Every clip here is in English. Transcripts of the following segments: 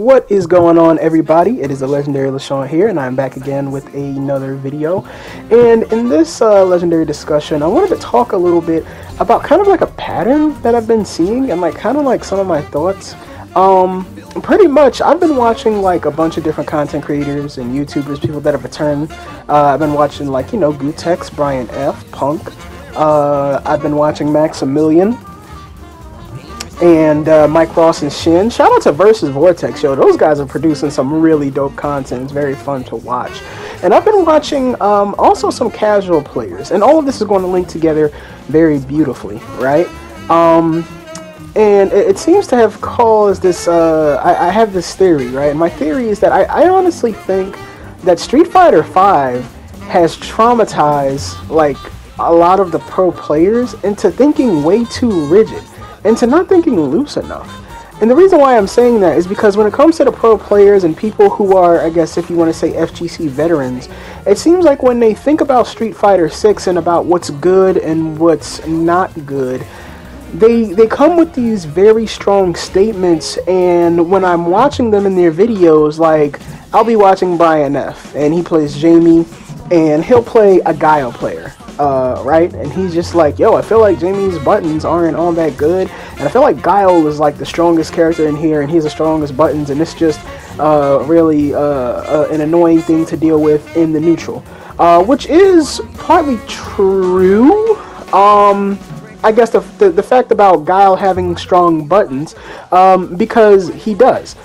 What is going on, everybody? It is the legendary LaShawn here, and I'm back again with another video. And in this legendary discussion, I wanted to talk a little bit about kind of like a pattern that I've been seeing and like kind of like some of my thoughts. Pretty much, I've been watching like a bunch of different content creators and YouTubers, people that have returned. I've been watching like, you know, Gutex, Brian F, Punk. I've been watching Maximilian and Mike Ross and Shin. Shout out to Versus Vortex, yo. Those guys are producing some really dope content. It's very fun to watch. And I've been watching also some casual players. And all of this is going to link together very beautifully, right? And it seems to have caused this, I have this theory, right? And my theory is that I honestly think that Street Fighter V has traumatized, like, a lot of the pro players into thinking way too rigid. And to not thinking loose enough. And the reason why I'm saying that is because when it comes to the pro players and people who are, I guess if you want to say FGC veterans, it seems like when they think about Street Fighter 6 and about what's good and what's not good, they come with these very strong statements, and when I'm watching them in their videos, like, I'll be watching Brian F, and he plays Jamie, and he'll play a Guile player. Right? And he's just like, yo, I feel like Jamie's buttons aren't all that good, and I feel like Guile is like the strongest character in here, and he's the strongest buttons, and it's just really an annoying thing to deal with in the neutral, which is partly true. I guess the fact about Guile having strong buttons, because he does,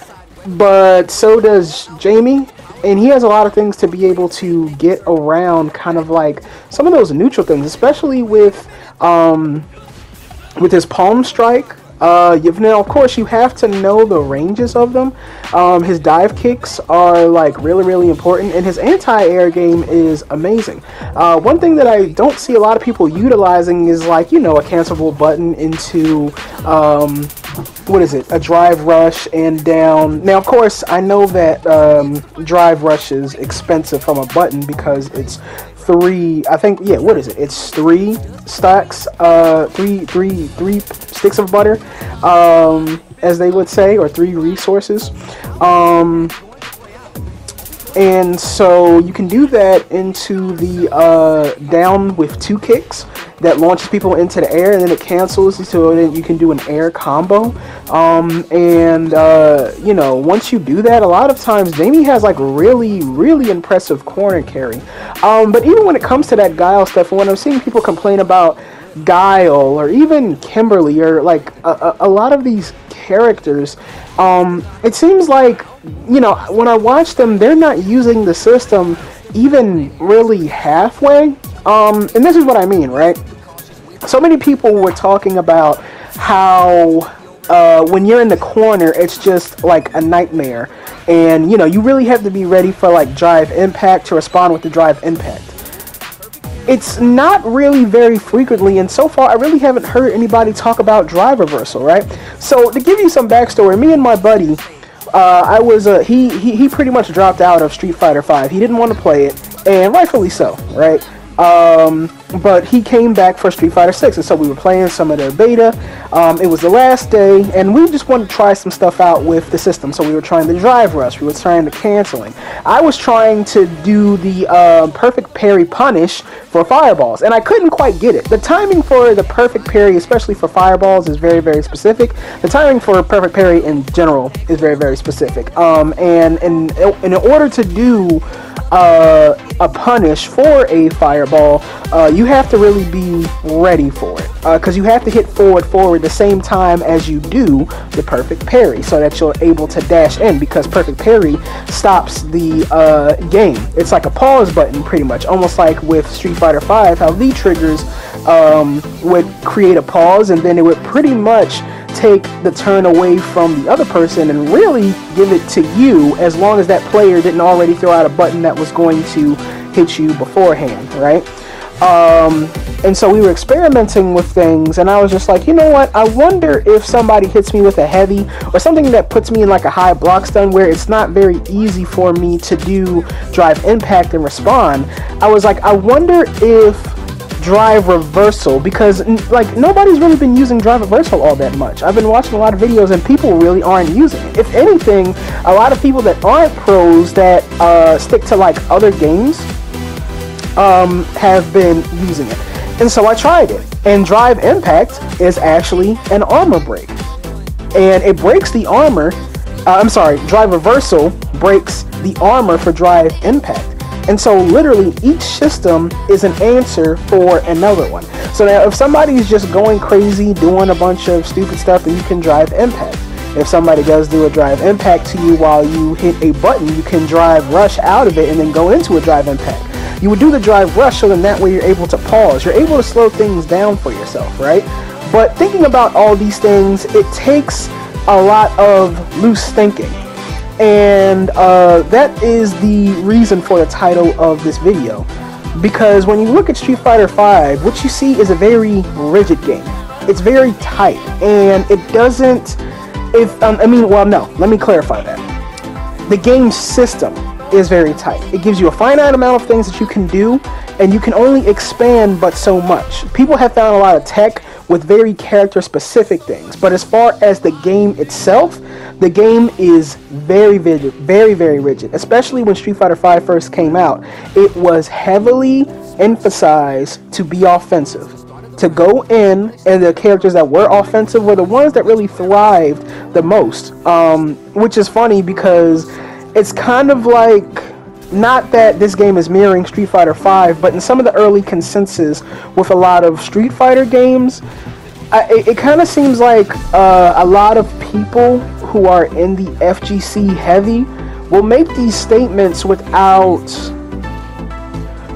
but so does Jamie. And he has a lot of things to be able to get around kind of like some of those neutral things, especially with his palm strike. Now, of course, you have to know the ranges of them. His dive kicks are like really, really important, and his anti-air game is amazing. One thing that I don't see a lot of people utilizing is, like, you know, a cancelable button into what is it? A drive rush and down. Now, of course, I know that drive rush is expensive from a button because it's three. I think, yeah. What is it? It's three stacks. Three sticks of butter, as they would say, or three resources. And so you can do that into the down with two kicks that launches people into the air, and then it cancels, so then you can do an air combo. You know, once you do that, a lot of times Jamie has like really, really impressive corner carry. But even when it comes to that Guile stuff, and when I'm seeing people complain about Guile or even Kimberly or like a lot of these characters, it seems like, you know, when I watch them, they're not using the system even really halfway. And this is what I mean, right? So many people were talking about how when you're in the corner, it's just like a nightmare, and you know, you really have to be ready for like drive impact to respond with the drive impact. It's not really very frequently, and so far I really haven't heard anybody talk about drive reversal, right? So to give you some backstory, me and my buddy, he pretty much dropped out of Street Fighter V. He didn't want to play it, and rightfully so, right? But he came back for Street Fighter 6, and so we were playing some of their beta. It was the last day, and we just wanted to try some stuff out with the system. So we were trying the drive rush, we were trying the canceling. I was trying to do the perfect parry punish for fireballs, and I couldn't quite get it. The timing for the perfect parry, especially for fireballs, is very, very specific. The timing for perfect parry in general is very, very specific. And in order to do a punish for a fireball, you have to really be ready for it, because you have to hit forward the same time as you do the perfect parry, so that you're able to dash in, because perfect parry stops the game. It's like a pause button, pretty much, almost like with Street Fighter V, how V triggers would create a pause, and then it would pretty much take the turn away from the other person and really give it to you, as long as that player didn't already throw out a button that was going to hit you beforehand, right? And so we were experimenting with things, and I was just like, you know what, I wonder if somebody hits me with a heavy or something that puts me in like a high block stun where it's not very easy for me to do drive impact and respond. I was like, I wonder if drive reversal, because like nobody's really been using drive reversal all that much. I've been watching a lot of videos and people really aren't using it. If anything, a lot of people that aren't pros that stick to like other games have been using it. And so I tried it, and drive impact is actually an armor break, and it breaks the armor. Drive reversal breaks the armor for drive impact. And so literally each system is an answer for another one. So now if somebody's just going crazy doing a bunch of stupid stuff, then you can drive impact. If somebody does do a drive impact to you while you hit a button, you can drive rush out of it and then go into a drive impact. You would do the drive rush, so then that way you're able to pause. You're able to slow things down for yourself, right? But thinking about all these things, it takes a lot of loose thinking. And that is the reason for the title of this video, because when you look at Street Fighter V, what you see is a very rigid game. It's very tight, and it doesn't, let me clarify that. The game system is very tight. It gives you a finite amount of things that you can do, and you can only expand but so much. People have found a lot of tech with very character specific things, but as far as the game itself, the game is very rigid, very rigid. Especially when Street Fighter V first came out, it was heavily emphasized to be offensive, to go in, and the characters that were offensive were the ones that really thrived the most, which is funny because it's kind of like, not that this game is mirroring Street Fighter V, but in some of the early consensus with a lot of Street Fighter games, it kind of seems like a lot of people who are in the FGC heavy will make these statements without,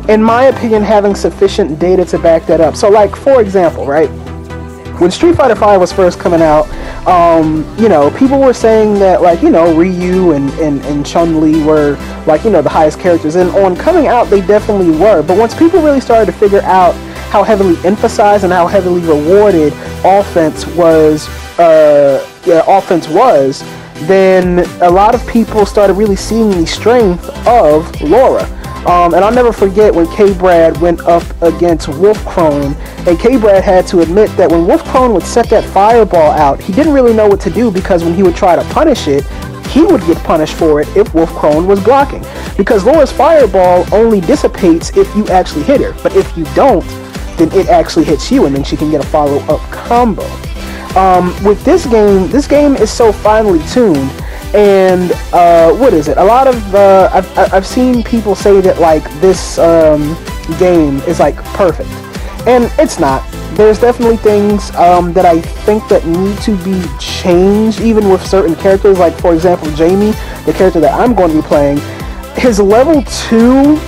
in my opinion, having sufficient data to back that up. So like, for example, right, when Street Fighter V was first coming out, people were saying that, like, Ryu and Chun-Li were, like, the highest characters, and on coming out they definitely were. But once people really started to figure out how heavily emphasized and how heavily rewarded offense was, then a lot of people started really seeing the strength of Laura. And I'll never forget when K-Brad went up against Wolfkrone, and K-Brad had to admit that when Wolfkrone would set that fireball out, he didn't really know what to do, because when he would try to punish it, he would get punished for it if Wolfkrone was blocking. Because Laura's fireball only dissipates if you actually hit her, but if you don't, then it actually hits you, and then she can get a follow-up combo. With this game is so finely tuned. And what is it? A lot of I've seen people say that like this game is like perfect, and it's not. There's definitely things that I think that need to be changed, even with certain characters. Like, for example, Jamie, the character that I'm going to be playing, his level 2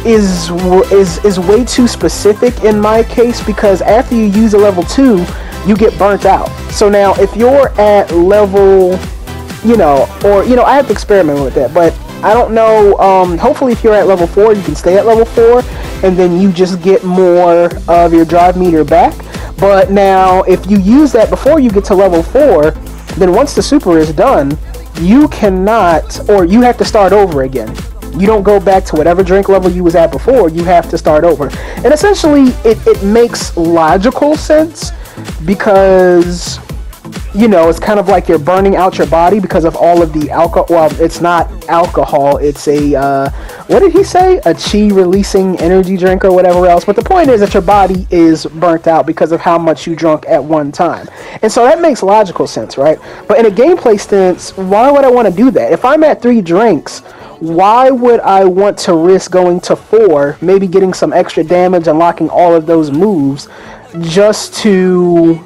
is way too specific in my case, because after you use a level 2, you get burnt out. So now if you're at level, I have to experiment with that, but I don't know, hopefully if you're at level 4, you can stay at level 4, and then you just get more of your drive meter back. But now, if you use that before you get to level 4, then once the super is done, you cannot, or you have to start over again. You don't go back to whatever drink level you was at before, you have to start over. And essentially, it makes logical sense, because it's kind of like you're burning out your body because of all of the alcohol. Well, it's not alcohol, it's a, what did he say? A chi releasing energy drink or whatever else. But the point is that your body is burnt out because of how much you drunk at one time. And so that makes logical sense, right? But in a gameplay stance, why would I want to do that? If I'm at 3 drinks, why would I want to risk going to 4, maybe getting some extra damage, unlocking all of those moves, just to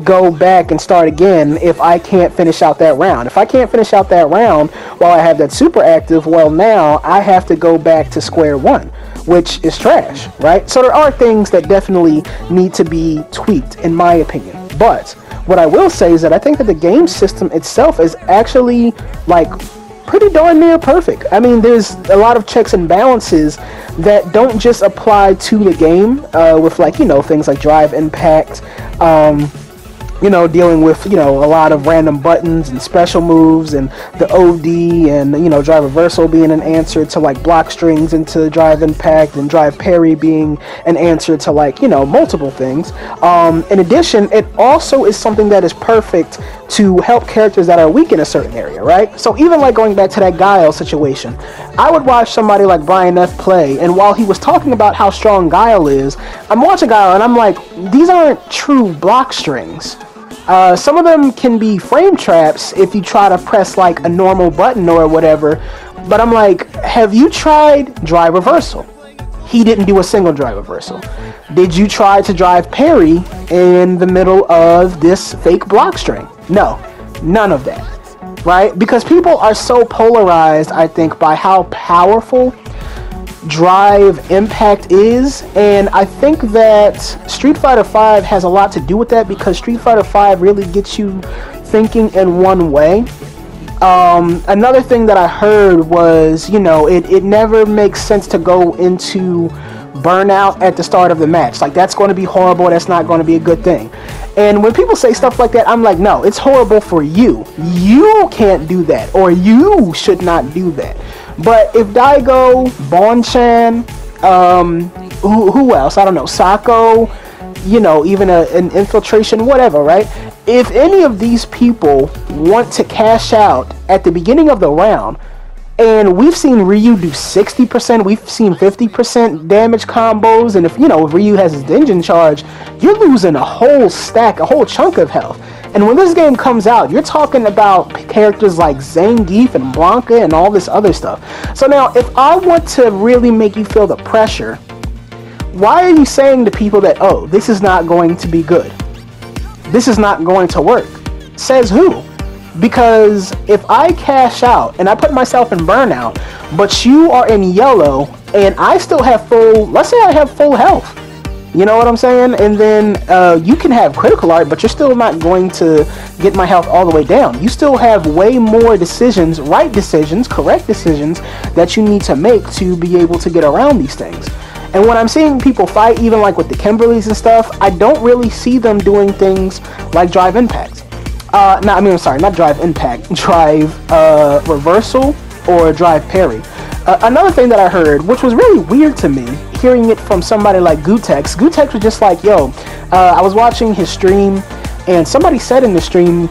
go back and start again if I can't finish out that round? If I can't finish out that round while I have that super active, well, now I have to go back to square one, which is trash, right? So there are things that definitely need to be tweaked, in my opinion. But what I will say is that I think that the game system itself is actually, like, pretty darn near perfect. I mean, there's a lot of checks and balances that don't just apply to the game, with, like, things like drive impact, dealing with, a lot of random buttons and special moves and the OD and, drive reversal being an answer to like block strings into drive impact and drive parry being an answer to like, multiple things. In addition, it also is something that is perfect to help characters that are weak in a certain area, right? So even like going back to that Guile situation, I would watch somebody like Brian F play, and while he was talking about how strong Guile is, I'm watching Guile and I'm like, these aren't true block strings. Some of them can be frame traps if you try to press like a normal button or whatever, but I'm like, have you tried drive reversal? He didn't do a single drive reversal. Did you try to drive parry in the middle of this fake block string? No, none of that, right? Because people are so polarized, I think, by how powerful drive impact is, and I think that Street Fighter V has a lot to do with that, because Street Fighter V really gets you thinking in one way. Another thing that I heard was, it never makes sense to go into burnout at the start of the match. Like, that's going to be horrible. That's not going to be a good thing. And when people say stuff like that, I'm like, no, it's horrible for you. You can't do that, or you should not do that. But if Daigo, Bonchan, who else? I don't know, Sako, even an infiltration, whatever, right? If any of these people want to cash out at the beginning of the round, and we've seen Ryu do 60%, we've seen 50% damage combos, and if Ryu has his engine charge, you're losing a whole stack, a whole chunk of health. And when this game comes out, you're talking about characters like Zangief and Blanca and all this other stuff. So now, if I want to really make you feel the pressure, why are you saying to people that, oh, this is not going to be good? This is not going to work? Says who? Because if I cash out and I put myself in burnout, but you are in yellow and I still have let's say I have full health, you know what I'm saying? And then you can have critical art, but you're still not going to get my health all the way down. You still have way more decisions, right decisions, correct decisions that you need to make to be able to get around these things. And when I'm seeing people fight, even like with the Kimberleys and stuff, I don't really see them doing things like drive impact. Not drive impact, drive reversal or drive parry. Another thing that I heard, which was really weird to me, hearing it from somebody like Gutex was just like, yo, I was watching his stream, and somebody said in the stream,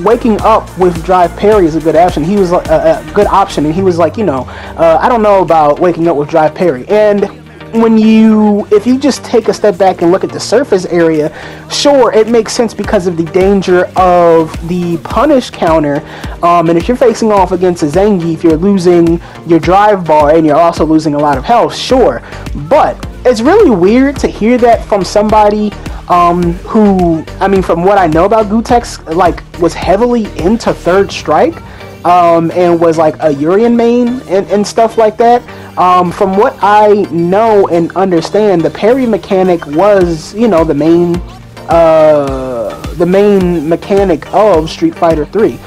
waking up with drive parry is a good option. He was like, a good option, and he was like, I don't know about waking up with drive parry. And if you just take a step back and look at the surface area, sure, it makes sense because of the danger of the punish counter, and if you're facing off against a Zangief, you're losing your drive bar and you're also losing a lot of health, sure, but it's really weird to hear that from somebody who, from what I know about Gutex, like, was heavily into Third Strike, and was like a Urian main and stuff like that. From what I know and understand, the parry mechanic was, the main mechanic of Street Fighter 3.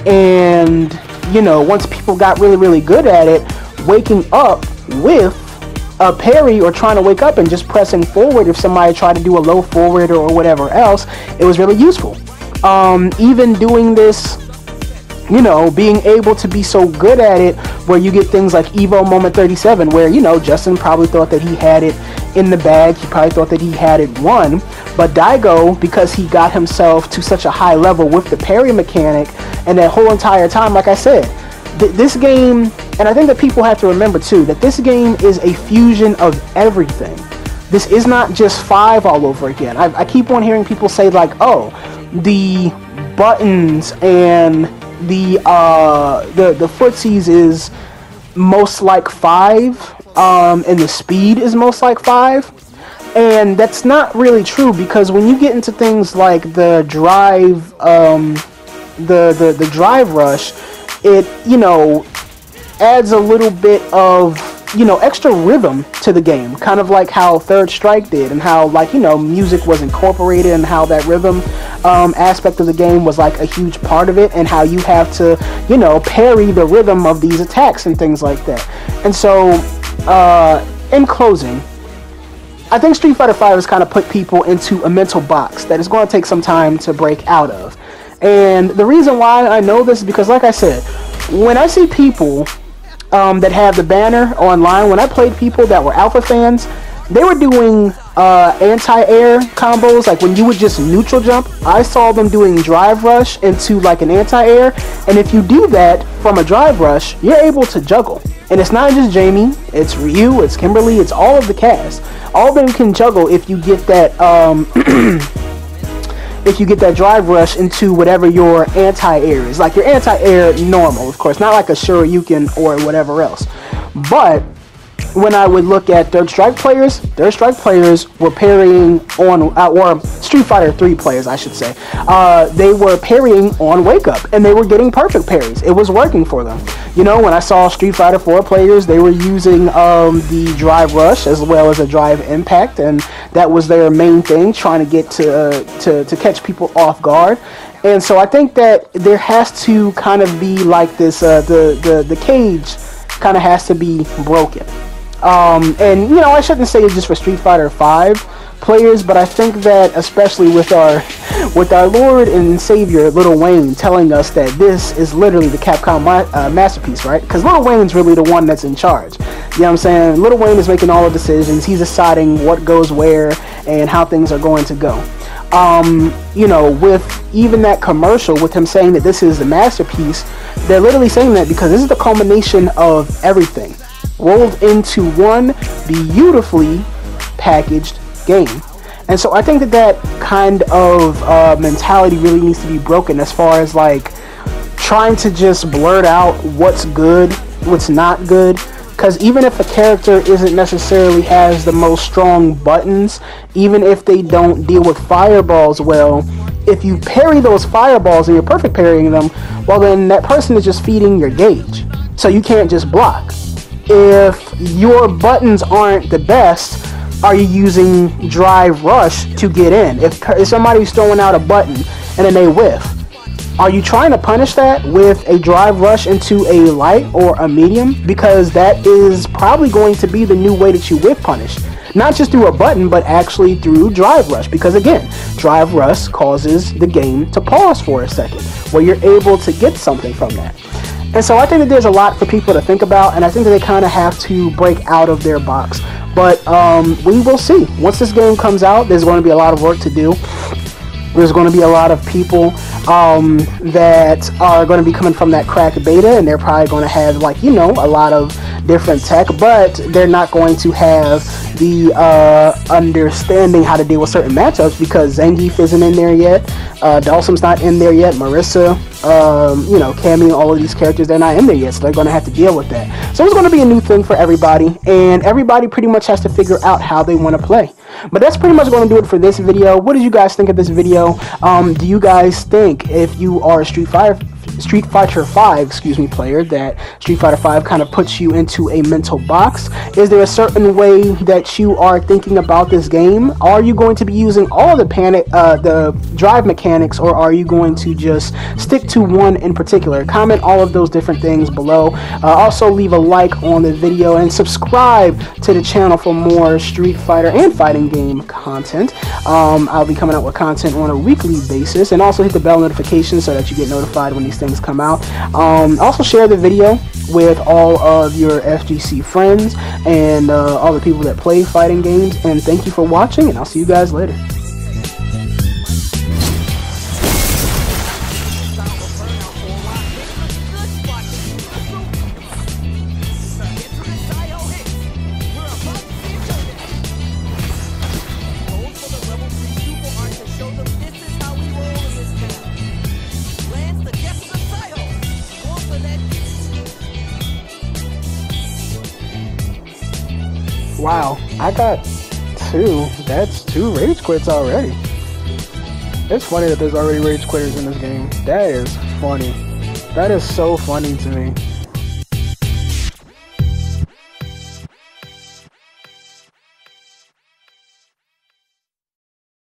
And, once people got really, really good at it, waking up with a parry or trying to wake up and just pressing forward if somebody tried to do a low forward or whatever else, it was really useful. Even doing this, being able to be so good at it where you get things like Evo Moment 37 where, Justin probably thought that he had it in the bag, he probably thought that he had it won, but Daigo, because he got himself to such a high level with the parry mechanic and that whole entire time, like I said, this game, and I think that people have to remember too, that this game is a fusion of everything. This is not just 5 all over again. I keep on hearing people say like, oh, the buttons and the footsies is most like 5, and the speed is most like 5, and that's not really true, because when you get into things like the drive, the drive rush, it adds a little bit of extra rhythm to the game, kind of like how Third Strike did, and how music was incorporated, and how that rhythm aspect of the game was like a huge part of it, and how you have to parry the rhythm of these attacks and things like that. And so in closing, I think Street Fighter V has kind of put people into a mental box that is going to take some time to break out of. And the reason why I know this is because, like I said, when I see people that have the banner online, when I played people that were alpha fans, they were doing anti-air combos, like when you would just neutral jump. I saw them doing drive rush into like an anti-air, and if you do that from a drive rush, you're able to juggle. And it's not just Jamie, it's Ryu, it's Kimberly, it's all of the cast. All of them can juggle if you get that if you get that drive rush into whatever your anti-air is. Like your anti-air normal, of course, not like a Shoryuken or whatever else. But when I would look at Third Strike players were parrying on, or Street Fighter 3 players, I should say, they were parrying on Wake Up, and they were getting perfect parries. It was working for them. You know, when I saw Street Fighter 4 players, they were using the drive rush as well as a drive impact, and that was their main thing, trying to get to catch people off guard. And so I think that there has to kind of be like this, the cage kind of has to be broken. And you know, I shouldn't say it's just for Street Fighter 5 players, but I think that especially with our Lord and Savior Lil Wayne telling us that this is literally the Capcom masterpiece, right? Because Lil Wayne's really the one that's in charge. You know what I'm saying? Lil Wayne is making all the decisions. He's deciding what goes where and how things are going to go. You know, with even that commercial, with him saying that this is the masterpiece, they're literally saying that because this is the culmination of everything rolled into one beautifully packaged game. And so I think that that kind of mentality really needs to be broken, as far as like trying to just blurt out what's good, what's not good. Because even if a character isn't necessarily has the most strong buttons, even if they don't deal with fireballs well, if you parry those fireballs and you're perfect parrying them, well then that person is just feeding your gauge. So you can't just block. If your buttons aren't the best, are you using drive rush to get in? If somebody's throwing out a button and then they whiff, are you trying to punish that with a drive rush into a light or a medium? Because that is probably going to be the new way that you whiff punish. Not just through a button, but actually through drive rush. Because again, drive rush causes the game to pause for a second, where you're able to get something from that. And so I think that there's a lot for people to think about, and I think that they kind of have to break out of their box. But we will see. Once this game comes out, there's going to be a lot of work to do. There's going to be a lot of people that are going to be coming from that crack beta, and they're probably going to have, like, you know, a lot of different tech, but they're not going to have the understanding how to deal with certain matchups, because Zangief isn't in there yet, Dawson's not in there yet, Marissa, you know, Cammy, all of these characters, they're not in there yet, so they're going to have to deal with that. So it's going to be a new thing for everybody, and everybody pretty much has to figure out how they want to play. But that's pretty much going to do it for this video. What did you guys think of this video? Do you guys think, if you are a Street Fighter 5, excuse me, player, that Street Fighter 5 kind of puts you into a mental box? Is there a certain way that you are thinking about this game? Are you going to be using all the drive mechanics, or are you going to just stick to one in particular? Comment all of those different things below. Also leave a like on the video and subscribe to the channel for more Street Fighter and fighting game content. I'll be coming out with content on a weekly basis, and also hit the bell notification so that you get notified when these things come out. Also share the video with all of your FGC friends and all the people that play fighting games, and thank you for watching, and I'll see you guys later. Wow, I got 2. That's 2 rage quits already. It's funny that there's already rage quitters in this game. That is funny. That is so funny to me.